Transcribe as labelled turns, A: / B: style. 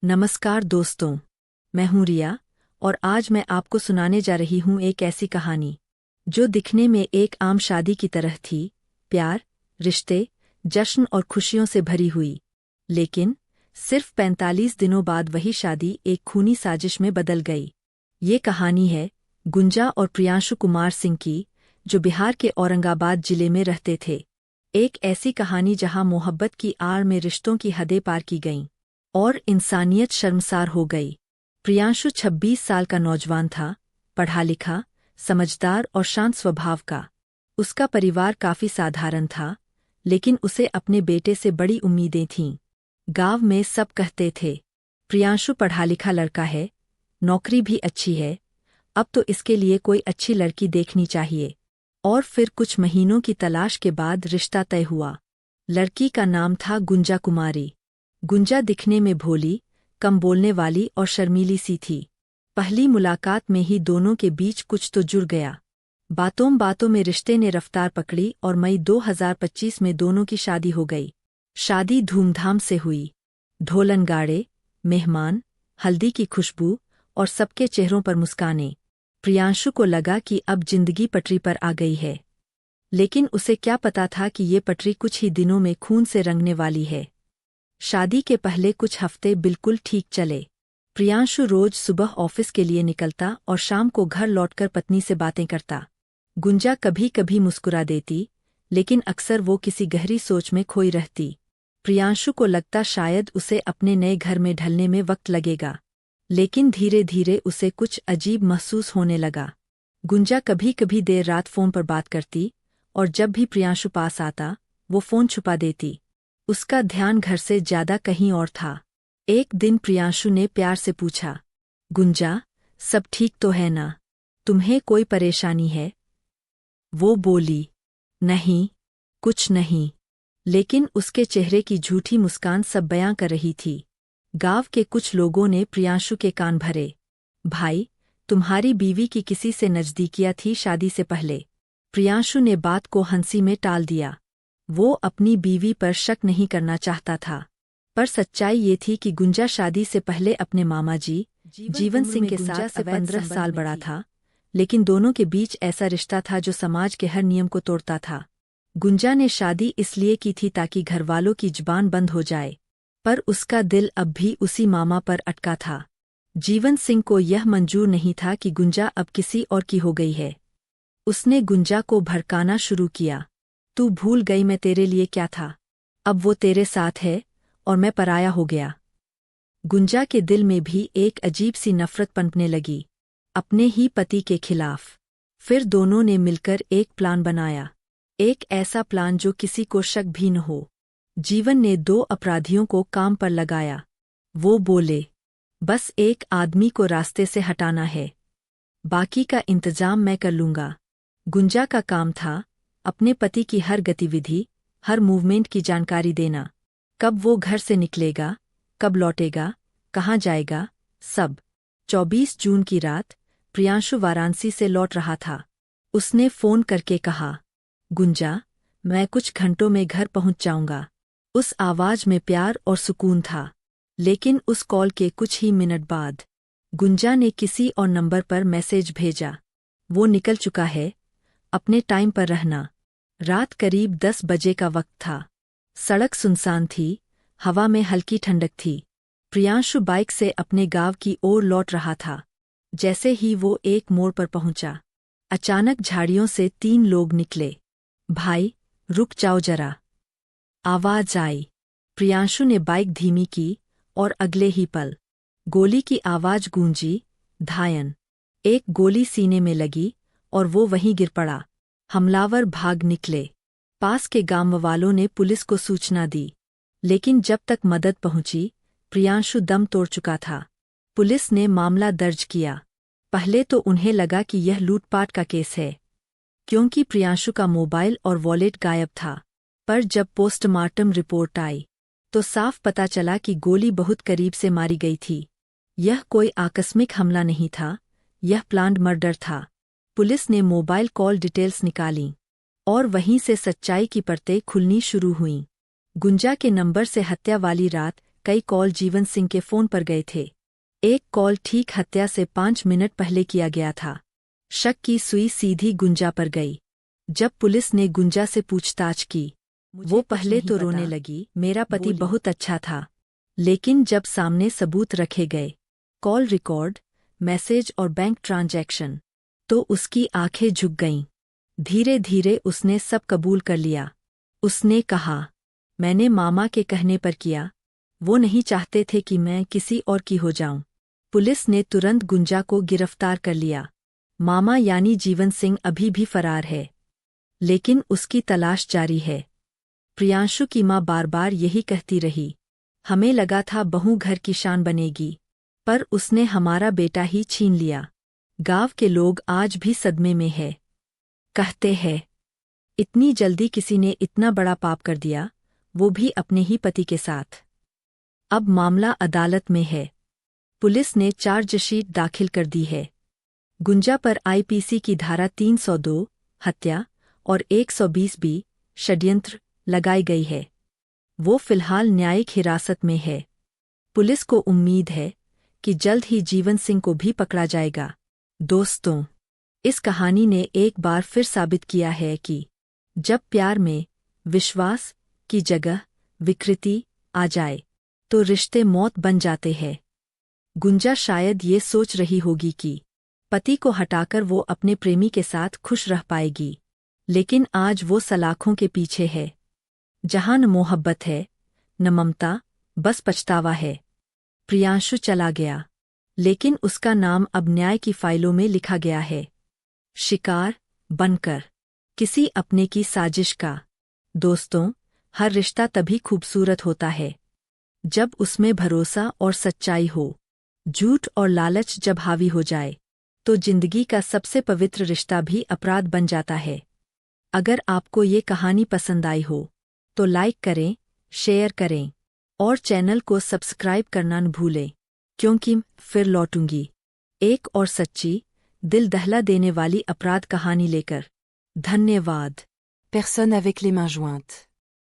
A: नमस्कार दोस्तों, मैं हूँ रिया और आज मैं आपको सुनाने जा रही हूँ एक ऐसी कहानी जो दिखने में एक आम शादी की तरह थी। प्यार, रिश्ते, जश्न और खुशियों से भरी हुई। लेकिन सिर्फ 45 दिनों बाद वही शादी एक खूनी साजिश में बदल गई। ये कहानी है गुंजा और प्रियांशु कुमार सिंह की, जो बिहार के औरंगाबाद जिले में रहते थे। एक ऐसी कहानी जहां मोहब्बत की आड़ में रिश्तों की हदें पार की गईं और इंसानियत शर्मसार हो गई। प्रियांशु 26 साल का नौजवान था, पढ़ा लिखा, समझदार और शांत स्वभाव का। उसका परिवार काफी साधारण था, लेकिन उसे अपने बेटे से बड़ी उम्मीदें थीं। गांव में सब कहते थे, प्रियांशु पढ़ा लिखा लड़का है, नौकरी भी अच्छी है, अब तो इसके लिए कोई अच्छी लड़की देखनी चाहिए। और फिर कुछ महीनों की तलाश के बाद रिश्ता तय हुआ। लड़की का नाम था गुंजा कुमारी। गुंजा दिखने में भोली, कम बोलने वाली और शर्मीली सी थी। पहली मुलाकात में ही दोनों के बीच कुछ तो जुड़ गया। बातों बातों में रिश्ते ने रफ्तार पकड़ी और मई 2025 में दोनों की शादी हो गई। शादी धूमधाम से हुई। ढोल नगाड़े, मेहमान, हल्दी की खुशबू और सबके चेहरों पर मुस्कानें। प्रियांशु को लगा कि अब जिंदगी पटरी पर आ गई है। लेकिन उसे क्या पता था कि ये पटरी कुछ ही दिनों में खून से रंगने वाली है। शादी के पहले कुछ हफ्ते बिल्कुल ठीक चले। प्रियांशु रोज सुबह ऑफिस के लिए निकलता और शाम को घर लौटकर पत्नी से बातें करता। गुंजा कभी कभी मुस्कुरा देती, लेकिन अक्सर वो किसी गहरी सोच में खोई रहती। प्रियांशु को लगता शायद उसे अपने नए घर में ढलने में वक्त लगेगा, लेकिन धीरे धीरे उसे कुछ अजीब महसूस होने लगा। गुंजा कभी कभी देर रात फोन पर बात करती, और जब भी प्रियांशु पास आता, वो फोन छुपा देती। उसका ध्यान घर से ज्यादा कहीं और था। एक दिन प्रियांशु ने प्यार से पूछा, गुंजा, सब ठीक तो है ना? तुम्हें कोई परेशानी है? वो बोली, नहीं, कुछ नहीं। लेकिन उसके चेहरे की झूठी मुस्कान सब बयां कर रही थी। गांव के कुछ लोगों ने प्रियांशु के कान भरे। भाई, तुम्हारी बीवी की किसी से नजदीकियां थी शादी से पहले। प्रियांशु ने बात को हंसी में टाल दिया। वो अपनी बीवी पर शक नहीं करना चाहता था, पर सच्चाई ये थी कि गुंजा शादी से पहले अपने मामा जी जीवन सिंह के साथ से 15 साल बड़ा था। लेकिन दोनों के बीच ऐसा रिश्ता था जो समाज के हर नियम को तोड़ता था। गुंजा ने शादी इसलिए की थी ताकि घरवालों की जुबान बंद हो जाए, पर उसका दिल अब भी उसी मामा पर अटका था। जीवन सिंह को यह मंजूर नहीं था कि गुंजा अब किसी और की हो गई है। उसने गुंजा को भड़काना शुरू किया। तू भूल गई मैं तेरे लिए क्या था? अब वो तेरे साथ है और मैं पराया हो गया। गुंजा के दिल में भी एक अजीब सी नफरत पनपने लगी, अपने ही पति के खिलाफ। फिर दोनों ने मिलकर एक प्लान बनाया, एक ऐसा प्लान जो किसी को शक भी न हो। जीवन ने 2 अपराधियों को काम पर लगाया। वो बोले, बस एक आदमी को रास्ते से हटाना है, बाकी का इंतजाम मैं कर लूंगा। गुंजा का काम था अपने पति की हर गतिविधि, हर मूवमेंट की जानकारी देना। कब वो घर से निकलेगा, कब लौटेगा, कहाँ जाएगा, सब। 24 जून की रात प्रियांशु वाराणसी से लौट रहा था। उसने फोन करके कहा, गुंजा, मैं कुछ घंटों में घर पहुंच जाऊंगा। उस आवाज में प्यार और सुकून था। लेकिन उस कॉल के कुछ ही मिनट बाद गुंजा ने किसी और नंबर पर मैसेज भेजा, वो निकल चुका है, अपने टाइम पर रहना। रात करीब 10 बजे का वक्त था। सड़क सुनसान थी, हवा में हल्की ठंडक थी। प्रियांशु बाइक से अपने गांव की ओर लौट रहा था। जैसे ही वो एक मोड़ पर पहुंचा, अचानक झाड़ियों से 3 लोग निकले। भाई, रुक जाओ जरा, आवाज आई। प्रियांशु ने बाइक धीमी की और अगले ही पल गोली की आवाज गूंजी। धायन। एक गोली सीने में लगी और वो वहीं गिर पड़ा। हमलावर भाग निकले। पास के गांव वालों ने पुलिस को सूचना दी, लेकिन जब तक मदद पहुंची, प्रियांशु दम तोड़ चुका था। पुलिस ने मामला दर्ज किया। पहले तो उन्हें लगा कि यह लूटपाट का केस है, क्योंकि प्रियांशु का मोबाइल और वॉलेट गायब था। पर जब पोस्टमार्टम रिपोर्ट आई, तो साफ पता चला कि गोली बहुत करीब से मारी गई थी। यह कोई आकस्मिक हमला नहीं था, यह प्लान्ड मर्डर था। पुलिस ने मोबाइल कॉल डिटेल्स निकालीं, और वहीं से सच्चाई की परतें खुलनी शुरू हुईं। गुंजा के नंबर से हत्या वाली रात कई कॉल जीवन सिंह के फोन पर गए थे। एक कॉल ठीक हत्या से 5 मिनट पहले किया गया था। शक की सुई सीधी गुंजा पर गई। जब पुलिस ने गुंजा से पूछताछ की, वो पहले तो रोने लगी, मेरा पति बहुत अच्छा था। लेकिन जब सामने सबूत रखे गए, कॉल रिकॉर्ड, मैसेज और बैंक ट्रांजैक्शन, तो उसकी आंखें झुक गईं। धीरे धीरे उसने सब कबूल कर लिया। उसने कहा, मैंने मामा के कहने पर किया, वो नहीं चाहते थे कि मैं किसी और की हो जाऊं। पुलिस ने तुरंत गुंजा को गिरफ्तार कर लिया। मामा यानी जीवन सिंह अभी भी फरार है, लेकिन उसकी तलाश जारी है। प्रियांशु की मां बार बार यही कहती रही, हमें लगा था बहू घर की शान बनेगी, पर उसने हमारा बेटा ही छीन लिया। गांव के लोग आज भी सदमे में है। कहते हैं, इतनी जल्दी किसी ने इतना बड़ा पाप कर दिया, वो भी अपने ही पति के साथ। अब मामला अदालत में है। पुलिस ने चार्जशीट दाखिल कर दी है। गुंजा पर आईपीसी की धारा 302 हत्या और 120 षड्यंत्र लगाई गई है। वो फिलहाल न्यायिक हिरासत में है। पुलिस को उम्मीद है कि जल्द ही जीवन सिंह को भी पकड़ा जाएगा। दोस्तों, इस कहानी ने एक बार फिर साबित किया है कि जब प्यार में विश्वास की जगह विकृति आ जाए, तो रिश्ते मौत बन जाते हैं। गुंजा शायद ये सोच रही होगी कि पति को हटाकर वो अपने प्रेमी के साथ खुश रह पाएगी, लेकिन आज वो सलाखों के पीछे है। जहां न मोहब्बत है, न ममता, बस पछतावा है। प्रियांशु चला गया, लेकिन उसका नाम अब न्याय की फाइलों में लिखा गया है, शिकार बनकर किसी अपने की साजिश का। दोस्तों, हर रिश्ता तभी खूबसूरत होता है जब उसमें भरोसा और सच्चाई हो। झूठ और लालच जब हावी हो जाए, तो जिंदगी का सबसे पवित्र रिश्ता भी अपराध बन जाता है। अगर आपको ये कहानी पसंद आई हो, तो लाइक करें, शेयर करें और चैनल को सब्सक्राइब करना न भूलें, क्योंकि फिर लौटूंगी एक और सच्ची, दिल दहला देने वाली अपराध कहानी लेकर। धन्यवाद।
B: Personne avec les mains jointes.